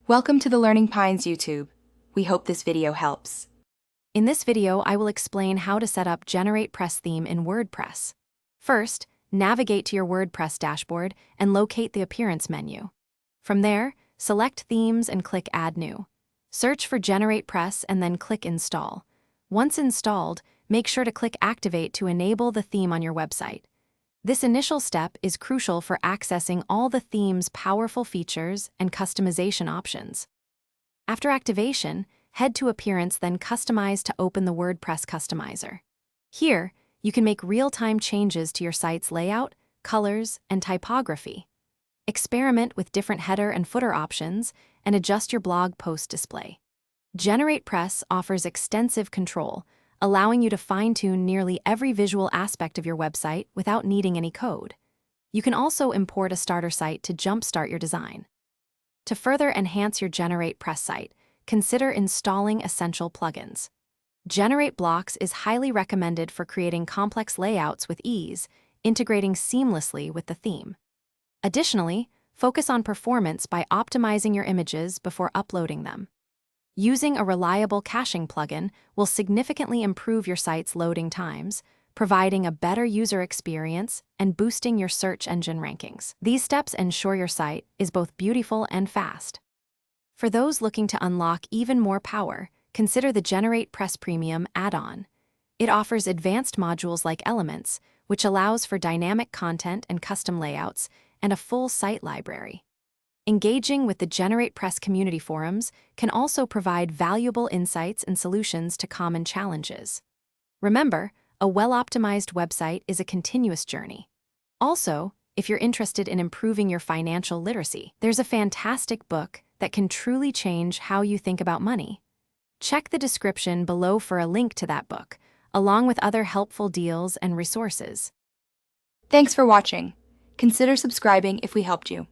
Welcome to the Learning Pines YouTube. We hope this video helps. In this video, I will explain how to set up GeneratePress theme in WordPress. First, navigate to your WordPress dashboard and locate the Appearance menu. From there, select Themes and click Add New. Search for GeneratePress and then click Install. Once installed, make sure to click Activate to enable the theme on your website. This initial step is crucial for accessing all the theme's powerful features and customization options. After activation, head to Appearance, then Customize to open the WordPress customizer. Here, you can make real-time changes to your site's layout, colors, and typography. Experiment with different header and footer options and adjust your blog post display. GeneratePress offers extensive control, allowing you to fine-tune nearly every visual aspect of your website without needing any code. You can also import a starter site to jumpstart your design. To further enhance your GeneratePress site, consider installing essential plugins. GenerateBlocks is highly recommended for creating complex layouts with ease, integrating seamlessly with the theme. Additionally, focus on performance by optimizing your images before uploading them. Using a reliable caching plugin will significantly improve your site's loading times, providing a better user experience and boosting your search engine rankings. These steps ensure your site is both beautiful and fast. For those looking to unlock even more power, consider the GeneratePress Premium add-on. It offers advanced modules like Elements, which allows for dynamic content and custom layouts, and a full site library. Engaging with the GeneratePress community forums can also provide valuable insights and solutions to common challenges. Remember, a well-optimized website is a continuous journey. Also, if you're interested in improving your financial literacy, there's a fantastic book that can truly change how you think about money. Check the description below for a link to that book, along with other helpful deals and resources. Thanks for watching. Consider subscribing if we helped you.